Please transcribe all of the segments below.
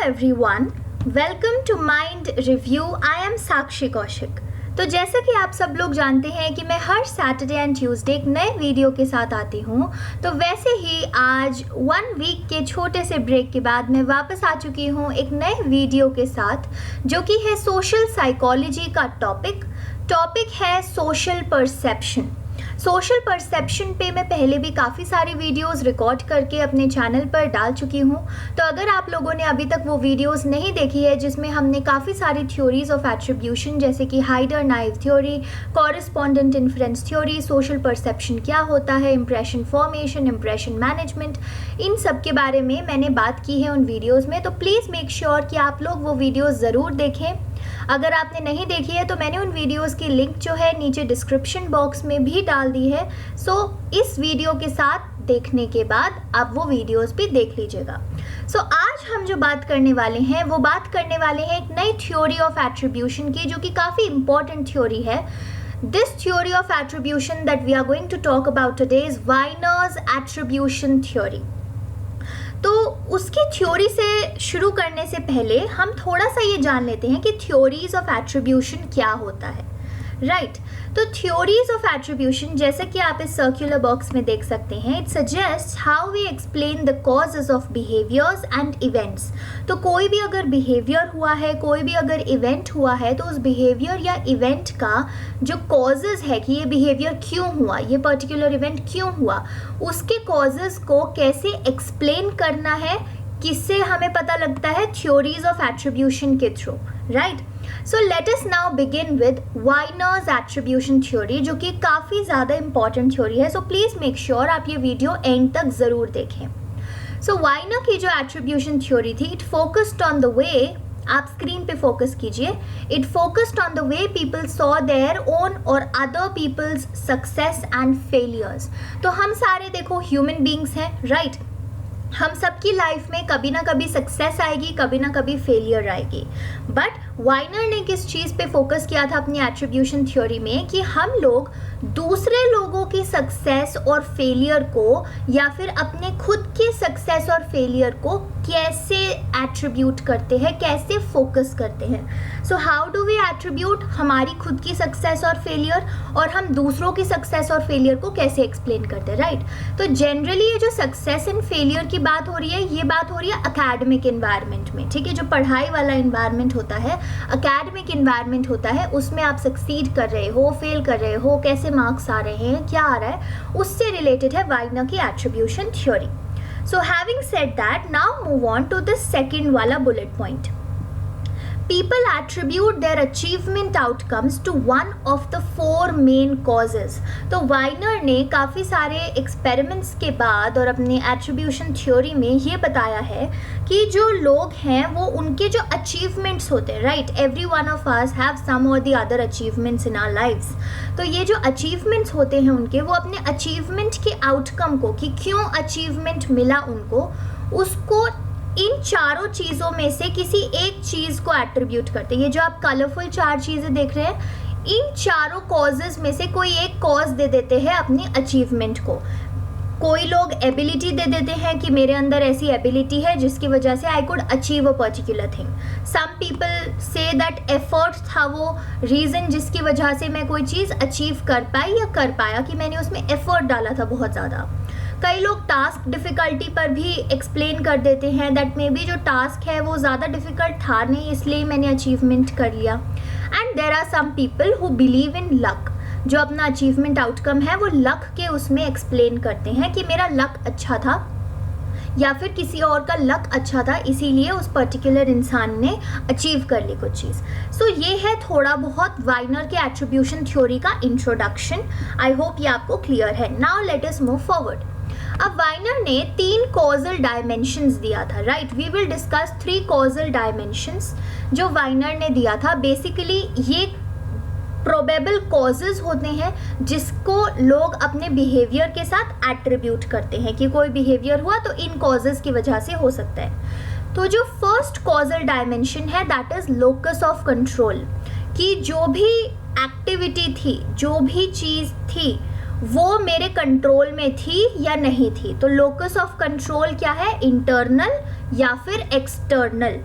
everyone, welcome to Mind Review. I am साक्षी कौशिक। तो जैसा कि आप सब लोग जानते हैं कि मैं हर सैटरडे एंड ट्यूसडे एक नए वीडियो के साथ आती हूँ, तो वैसे ही आज 1 वीक के छोटे से ब्रेक के बाद मैं वापस आ चुकी हूँ एक नए वीडियो के साथ, जो कि है सोशल साइकोलॉजी का टॉपिक है सोशल परसेप्शन। सोशल परसेप्शन पे मैं पहले भी काफ़ी सारी वीडियोस रिकॉर्ड करके अपने चैनल पर डाल चुकी हूँ। तो अगर आप लोगों ने अभी तक वो वीडियोस नहीं देखी है जिसमें हमने काफ़ी सारी थ्योरीज ऑफ एट्रीब्यूशन जैसे कि Heider naive theory, correspondent inference theory, social perception क्या होता है, इम्प्रेशन फॉर्मेशन, इम्प्रेशन मैनेजमेंट, इन सब के बारे में मैंने बात की है उन वीडियोज़ में। तो प्लीज़ मेक श्योर कि आप लोग वो वीडियोज़ ज़रूर देखें। अगर आपने नहीं देखी है तो मैंने उन वीडियोस की लिंक जो है नीचे डिस्क्रिप्शन बॉक्स में भी डाल दी है। सो इस वीडियो के साथ देखने के बाद आप वो वीडियोस भी देख लीजिएगा। सो आज हम जो बात करने वाले हैं एक नई थ्योरी ऑफ एट्रीब्यूशन की, जो कि काफ़ी इंपॉर्टेंट थ्योरी है। This theory of attribution that we are going to talk about today is Wiener's attribution theory. तो उसकी थ्योरी से शुरू करने से पहले हम थोड़ा सा ये जान लेते हैं कि थ्योरीज ऑफ एट्रीब्यूशन क्या होता है, राइट। तो थ्योरीज ऑफ एट्रीब्यूशन, जैसे कि आप इस सर्कुलर बॉक्स में देख सकते हैं, it suggest how we explain the causes of behaviours and events. तो कोई भी अगर बिहेवियर हुआ है, कोई भी अगर इवेंट हुआ है, तो उस बिहेवियर या इवेंट का जो कॉजेज है कि ये बिहेवियर क्यों हुआ, ये पर्टिकुलर इवेंट क्यों हुआ, उसके कॉजेज को कैसे एक्सप्लेन करना है, किससे हमें पता लगता है, थ्योरीज ऑफ एट्रीब्यूशन के through, right. So let us now begin with winners attribution theory, जो कि काफ़ी ज़्यादा इंपॉर्टेंट थ्योरी है। सो प्लीज़ मेक श्योर आप ये वीडियो एंड तक ज़रूर देखें। सो वाइनर की जो एट्रीब्यूशन थ्योरी थी, it focused on the way, आप स्क्रीन पे फोकस कीजिए, it focused on the way people saw their own और other people's success and failures. तो हम सारे देखो ह्यूमन बींग्स हैं, राइट। हम सबकी लाइफ में कभी ना कभी सक्सेस आएगी, कभी ना कभी फेलियर आएगी। बट वाइनर ने किस चीज़ पे फोकस किया था अपनी एट्रीब्यूशन थ्योरी में, कि हम लोग दूसरे लोगों की सक्सेस और फेलियर को, या फिर अपने खुद के सक्सेस और फेलियर को कैसे एट्रीब्यूट करते हैं, कैसे फोकस करते हैं। So how do we attribute हमारी खुद की सक्सेस और फेलियर, और हम दूसरों की सक्सेस और फेलियर को कैसे एक्सप्लेन करते हैं, राइट। तो जनरली ये जो सक्सेस एंड फेलियर की बात हो रही है, ये बात हो रही है अकेडमिक इन्वायरमेंट में, ठीक है। जो पढ़ाई वाला इन्वायरमेंट होता है, अकेडमिक इन्वायरमेंट होता है, उसमें आप सक्सीड कर रहे हो, फेल कर रहे हो, कैसे मार्क्स आ रहे हैं, क्या आ रहा है, उससे रिलेटेड है वाइनर की attribution theory. So having said that, now move on to the second वाला bullet point. People attribute their achievement outcomes to one of the 4 main causes. तो वाइनर ने काफ़ी सारे एक्सपेरिमेंट्स के बाद और अपनी एट्रीब्यूशन थ्योरी में ये बताया है कि जो लोग हैं वो उनके जो अचीवमेंट्स होते हैं, right, every one of us have some और the other achievements in our lives. तो ये जो अचीवमेंट्स होते हैं उनके, वो अपने अचीवमेंट के आउटकम को, कि क्यों अचीवमेंट मिला उनको, उसको इन चारों चीज़ों में से किसी एक चीज़ को एट्रीब्यूट करते हैं। ये जो आप कलरफुल 4 चीज़ें देख रहे हैं, इन चारों कॉजेज में से कोई एक कॉज दे देते हैं अपनी अचीवमेंट को। कोई लोग एबिलिटी दे देते हैं कि मेरे अंदर ऐसी एबिलिटी है जिसकी वजह से I could achieve a particular thing. Some people say that effort था वो रीज़न जिसकी वजह से मैं कोई चीज़ अचीव कर पाई या कर पाया, कि मैंने उसमें एफर्ट डाला था बहुत ज़्यादा। कई लोग टास्क डिफ़िकल्टी पर भी एक्सप्लेन कर देते हैं दैट मे बी जो टास्क है वो ज़्यादा डिफ़िकल्ट था नहीं, इसलिए मैंने अचीवमेंट कर लिया। And there are some people who believe in luck, जो अपना अचीवमेंट आउटकम है वो लक के उसमें एक्सप्लेन करते हैं कि मेरा लक अच्छा था, या फिर किसी और का लक अच्छा था, इसीलिए उस पर्टिकुलर इंसान ने अचीव कर ली कुछ चीज़। सो ये है थोड़ा बहुत वाइनर के एट्रीब्यूशन थ्योरी का इंट्रोडक्शन। आई होप ये आपको क्लियर है। Now let us move forward. अब वाइनर ने 3 कॉजल डायमेंशंस दिया था, right. We will discuss 3 causal dimensions जो वाइनर ने दिया था। बेसिकली ये प्रोबेबल कॉजेज होते हैं जिसको लोग अपने बिहेवियर के साथ एट्रीब्यूट करते हैं, कि कोई बिहेवियर हुआ तो इन कॉजेज की वजह से हो सकता है। तो जो फर्स्ट कॉजल डायमेंशन है that is locus of control, कि जो भी एक्टिविटी थी, जो भी चीज़ थी, वो मेरे कंट्रोल में थी या नहीं थी। तो लोकस ऑफ कंट्रोल क्या है, इंटरनल या फिर external.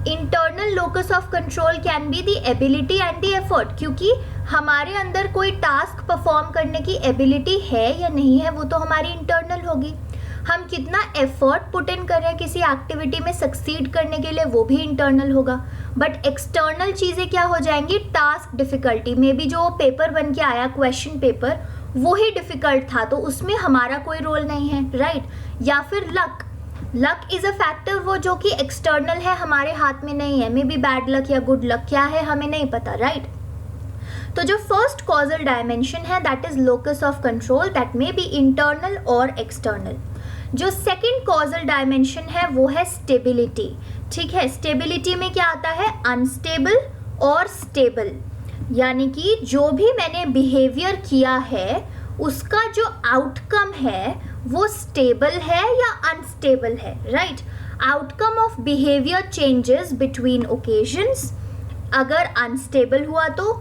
Internal locus of control can be the ability and the effort, क्योंकि हमारे अंदर कोई टास्क परफॉर्म करने की एबिलिटी है या नहीं है वो तो हमारी इंटरनल होगी। हम कितना एफर्ट पुट इन कर रहे हैं किसी एक्टिविटी में सक्सीड करने के लिए, वो भी इंटरनल होगा। बट एक्सटर्नल चीज़ें क्या हो जाएंगी, टास्क डिफ़िकल्टी, मे बी जो पेपर बन के आया क्वेश्चन पेपर वो ही डिफ़िकल्ट था तो उसमें हमारा कोई रोल नहीं है, राइट। या फिर luck, luck is a factor वो जो कि एक्सटर्नल है, हमारे हाथ में नहीं है, मे बी बैड लक या गुड लक, क्या है हमें नहीं पता, राइट। तो जो फर्स्ट कॉजल डायमेंशन है that is locus of control, that may be internal और एक्सटर्नल। जो सेकंड कॉजल डायमेंशन है वो है स्टेबिलिटी, ठीक है। स्टेबिलिटी में क्या आता है, अनस्टेबल और स्टेबल, यानी कि जो भी मैंने बिहेवियर किया है उसका जो आउटकम है वो स्टेबल है या अनस्टेबल है, right. Outcome of behaviour changes between occasions, अगर अनस्टेबल हुआ तो,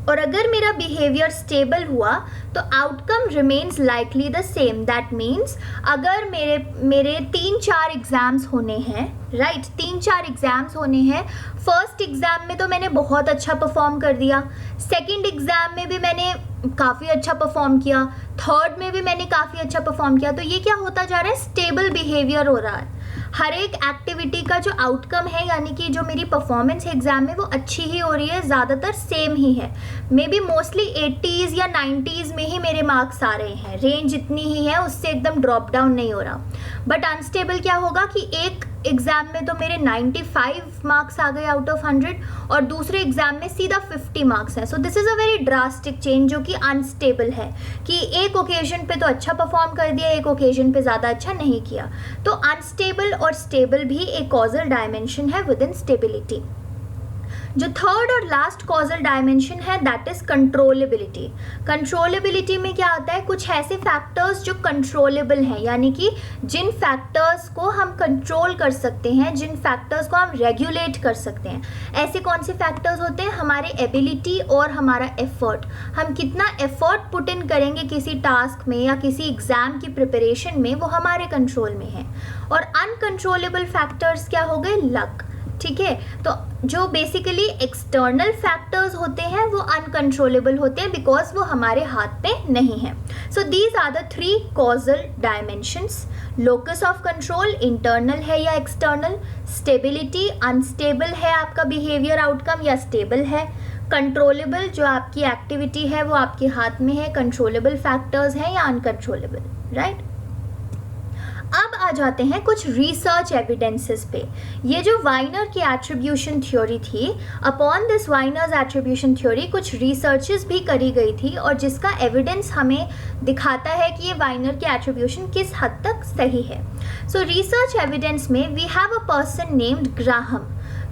और अगर मेरा बिहेवियर स्टेबल हुआ तो outcome remains likely the same. That means अगर मेरे 3-4 एग्ज़ाम्स होने हैं, राइट, 3-4 एग्ज़ाम्स होने हैं, फर्स्ट एग्ज़ाम में तो मैंने बहुत अच्छा परफॉर्म कर दिया, सेकंड एग्ज़ाम में भी मैंने काफ़ी अच्छा परफॉर्म किया, थर्ड में भी मैंने काफ़ी अच्छा परफॉर्म किया, तो ये क्या होता जा रहा है, स्टेबल बिहेवियर हो रहा है। हर एक एक्टिविटी का जो आउटकम है यानी कि जो मेरी परफॉर्मेंस है एग्जाम में वो अच्छी ही हो रही है, ज़्यादातर सेम ही है, मे बी मोस्टली 80s या 90s में ही मेरे मार्क्स आ रहे हैं, रेंज इतनी ही है, उससे एकदम ड्रॉप डाउन नहीं हो रहा। बट अनस्टेबल क्या होगा कि एक एग्ज़ाम में तो मेरे 95 मार्क्स आ गए आउट ऑफ 100 और दूसरे एग्ज़ाम में सीधा 50 मार्क्स है। So this is a very drastic change जो कि अनस्टेबल है, कि एक ओकेजन पे तो अच्छा परफॉर्म कर दिया, एक ओकेजन पे ज़्यादा अच्छा नहीं किया। तो अनस्टेबल और स्टेबल भी एक कॉजल डायमेंशन है विद इन स्टेबिलिटी। जो थर्ड और लास्ट कॉजल डायमेंशन है दैट इज कंट्रोलेबिलिटी। कंट्रोलेबिलिटी में क्या आता है, कुछ ऐसे फैक्टर्स जो कंट्रोलेबल हैं, यानी कि जिन फैक्टर्स को हम कंट्रोल कर सकते हैं, जिन फैक्टर्स को हम रेगुलेट कर सकते हैं। ऐसे कौन से फैक्टर्स होते हैं, हमारे एबिलिटी और हमारा एफर्ट, हम कितना एफर्ट पुट इन करेंगे किसी टास्क में या किसी एग्जाम की प्रिपरेशन में, वो हमारे कंट्रोल में है। और अनकंट्रोलेबल फैक्टर्स क्या हो गए, लक, ठीक है। तो जो बेसिकली एक्सटर्नल फैक्टर्स होते हैं वो अनकंट्रोलेबल होते हैं बिकॉज वो हमारे हाथ में नहीं है। So these are the 3 causal dimensions. Locus of control internal है या एक्सटर्नल, स्टेबिलिटी अनस्टेबल है आपका बिहेवियर आउटकम या स्टेबल है, कंट्रोलेबल जो आपकी एक्टिविटी है वो आपके हाथ में है, कंट्रोलेबल फैक्टर्स हैं या अनकंट्रोलेबल, राइट। अब आ जाते हैं कुछ रिसर्च एविडेंसेस पे। ये जो वाइनर की एट्रीब्यूशन थ्योरी थी, upon this winners attribution theory कुछ रिसर्चेस भी करी गई थी और जिसका एविडेंस हमें दिखाता है कि ये वाइनर की एट्रीब्यूशन किस हद तक सही है। सो रिसर्च एविडेंस में we have a person named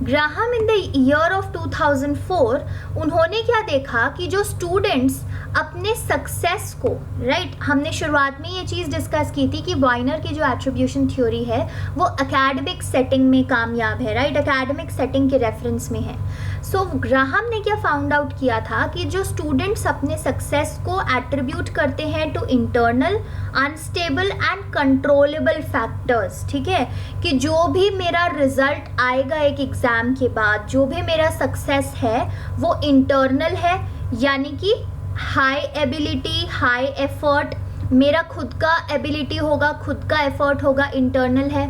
Graham in the year of 2004 उन्होंने क्या देखा कि जो स्टूडेंट्स अपने सक्सेस को, राइट, हमने शुरुआत में ये चीज़ डिस्कस की थी कि वाइनर की जो एट्रीब्यूशन थ्योरी है वो एकेडमिक सेटिंग में कामयाब है, राइट, एकेडमिक सेटिंग के रेफरेंस में है। सो ग्राहम ने क्या फाउंड आउट किया था कि जो स्टूडेंट्स अपने सक्सेस को एट्रीब्यूट करते हैं to internal unstable and controllable factors, ठीक है, कि जो भी मेरा रिजल्ट आएगा एक एग्ज़ाम के बाद, जो भी मेरा सक्सेस है वो इंटरनल है, यानी कि हाई एबिलिटी हाई एफर्ट, मेरा खुद का एबिलिटी होगा, खुद का एफर्ट होगा, इंटरनल है।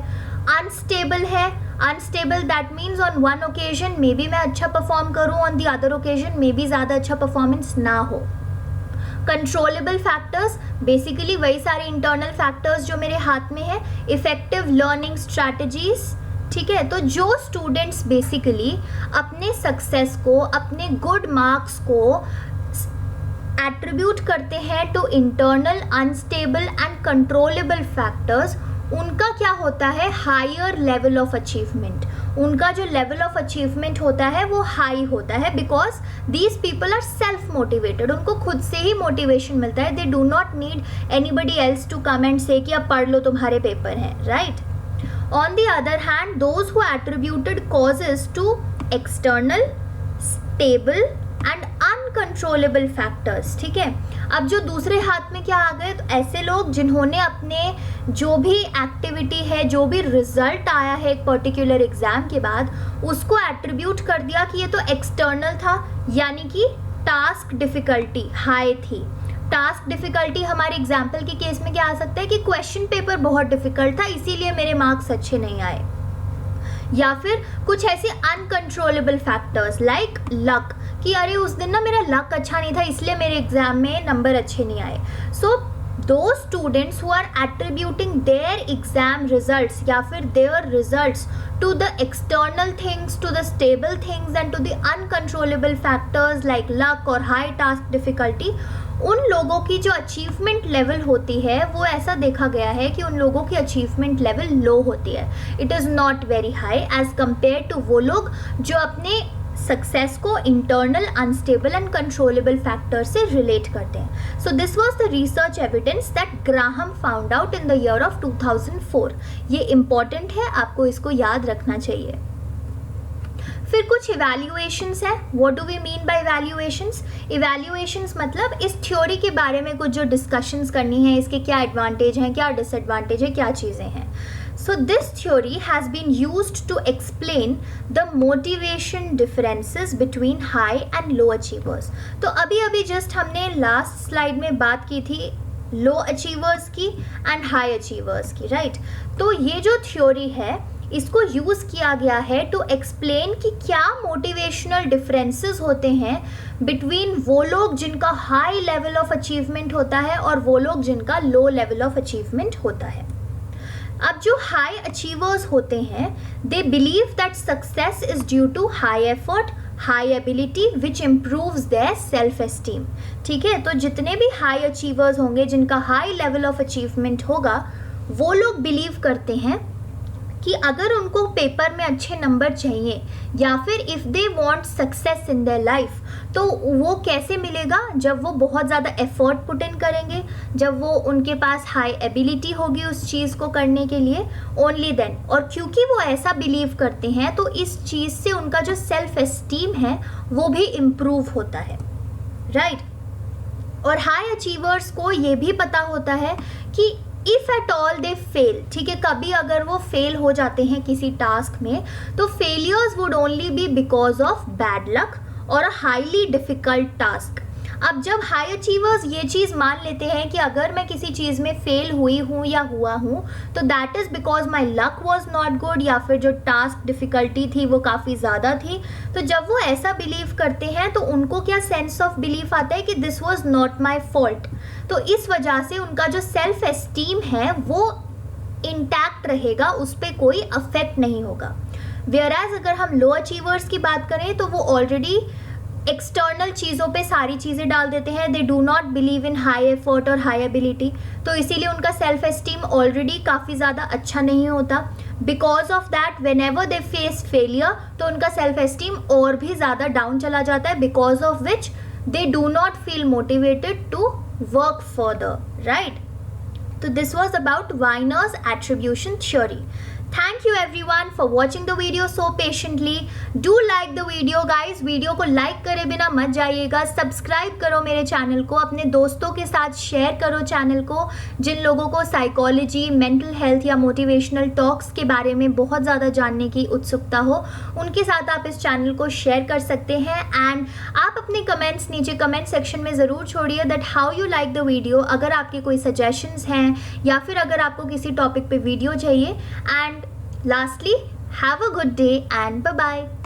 अनस्टेबल है, unstable that means on one occasion may be मैं अच्छा परफॉर्म करूँ, on the other occasion may be ज़्यादा अच्छा परफॉर्मेंस ना हो। कंट्रोलेबल फैक्टर्स बेसिकली वही सारे इंटरनल फैक्टर्स जो मेरे हाथ में है, इफेक्टिव लर्निंग स्ट्रैटेजीज, ठीक है। तो जो स्टूडेंट्स बेसिकली अपने सक्सेस को, अपने गुड मार्क्स को एट्रीब्यूट करते हैं to internal unstable and controllable factors, उनका क्या होता है, हायर लेवल ऑफ अचीवमेंट, उनका जो लेवल ऑफ अचीवमेंट होता है वो हाई होता है because these people are self motivated, उनको खुद से ही मोटिवेशन मिलता है, they do not need anybody else to come and से कि अब पढ़ लो तुम्हारे पेपर हैं, right. On the other hand, those who attributed causes to external, stable and uncontrollable factors, ठीक है। अब जो दूसरे हाथ में क्या आ गए, तो ऐसे लोग जिन्होंने अपने जो भी एक्टिविटी है, जो भी रिजल्ट आया है एक पर्टिकुलर एग्जाम के बाद, उसको एट्रीब्यूट कर दिया कि ये तो एक्सटर्नल था, यानी कि टास्क डिफिकल्टी हाई थी। टास्क डिफिकल्टी हमारे एग्जाम्पल के केस में क्या आ सकता है कि क्वेश्चन पेपर बहुत डिफिकल्ट था इसीलिए मेरे मार्क्स अच्छे नहीं आए, या फिर कुछ ऐसे अनकंट्रोलेबल फैक्टर्स लाइक लक, कि अरे उस दिन ना मेरा लक अच्छा नहीं था इसलिए मेरे एग्जाम में नंबर अच्छे नहीं आए। सो those students who are attributing their exam results या फिर their results to the external things, to the stable things and to the uncontrollable factors like luck or high task difficulty, उन लोगों की जो अचीवमेंट लेवल होती है वो ऐसा देखा गया है कि उन लोगों की अचीवमेंट लेवल लो होती है। It is not very high as compare to वो लोग जो अपने सक्सेस को internal unstable and controllable factor से रिलेट करते हैं। So this was the research evidence that Graham found out in the year of 2004। ये इंपॉर्टेंट है, आपको इसको याद रखना चाहिए। फिर कुछ इवैल्यूएशंस है। What do we mean by evaluations? Evaluations मतलब इस थ्योरी के बारे में कुछ जो डिस्कशंस करनी है, इसके क्या एडवांटेज हैं, क्या डिसएडवांटेज है, क्या चीज़ें हैं। So this theory has been used to explain the motivation differences between high and low achievers. तो अभी जस्ट हमने लास्ट स्लाइड में बात की थी लो अचीवर्स की एंड हाई अचीवर्स की, राइट? तो ये जो थ्योरी है इसको यूज़ किया गया है टू एक्सप्लेन कि क्या मोटिवेशनल डिफरेंसेस होते हैं बिटवीन वो लोग जिनका हाई लेवल ऑफ अचीवमेंट होता है और वो लोग जिनका लो लेवल ऑफ अचीवमेंट होता है। अब जो हाई अचीवर्स होते हैं they believe that success is due to high effort, high ability which improves their self esteem, ठीक है। तो जितने भी हाई अचीवर्स होंगे जिनका हाई लेवल ऑफ अचीवमेंट होगा वो लोग बिलीव करते हैं कि अगर उनको पेपर में अच्छे नंबर चाहिए या फिर if they want success in their life तो वो कैसे मिलेगा, जब वो बहुत ज़्यादा एफर्ट पुट इन करेंगे, जब वो उनके पास हाई एबिलिटी होगी उस चीज़ को करने के लिए, ओनली देन। और क्योंकि वो ऐसा बिलीव करते हैं तो इस चीज़ से उनका जो सेल्फ एस्टीम है वो भी इम्प्रूव होता है, राइट। और हाई अचीवर्स को ये भी पता होता है कि if at all they fail, ठीक है, कभी अगर वो फेल हो जाते हैं किसी टास्क में तो failures would only be because of bad luck और अ हाईली डिफ़िकल्ट टास्क। अब जब हाई अचीवर्स ये चीज़ मान लेते हैं कि अगर मैं किसी चीज़ में फेल हुई हूँ या हुआ हूँ तो that is because my luck was not good या फिर जो टास्क डिफ़िकल्टी थी वो काफ़ी ज़्यादा थी, तो जब वो ऐसा बिलीव करते हैं तो उनको क्या सेंस ऑफ बिलीफ आता है कि this was not my fault. तो इस वजह से उनका जो सेल्फ एस्टीम है वो इंटैक्ट रहेगा, उस पर कोई अफेक्ट नहीं होगा। वेयरएज अगर हम लो अचीवर्स की बात करें तो वो ऑलरेडी एक्सटर्नल चीज़ों पे सारी चीज़ें डाल देते हैं, दे do not believe in high effort और हाई एबिलिटी, तो इसीलिए उनका सेल्फ एस्टीम ऑलरेडी काफ़ी ज़्यादा अच्छा नहीं होता। Because of that when ever they face failure तो उनका सेल्फ एस्टीम और भी ज़्यादा डाउन चला जाता है, because of which they do not feel motivated to work further, right. तो this was about Weiner's attribution theory. Thank you everyone for watching the video so patiently. Do like the video guys. Video को like करे बिना मत जाइएगा। Subscribe करो मेरे channel को, अपने दोस्तों के साथ शेयर करो चैनल को। जिन लोगों को साइकोलॉजी, मेंटल हेल्थ या मोटिवेशनल टॉक्स के बारे में बहुत ज़्यादा जानने की उत्सुकता हो उनके साथ आप इस चैनल को शेयर कर सकते हैं। एंड आप अपने कमेंट्स नीचे कमेंट सेक्शन में ज़रूर छोड़िए that how you like the video. अगर आपके कोई सजेशंस हैं या फिर अगर आपको किसी टॉपिक पे वीडियो चाहिए। And lastly, have a good day and bye bye.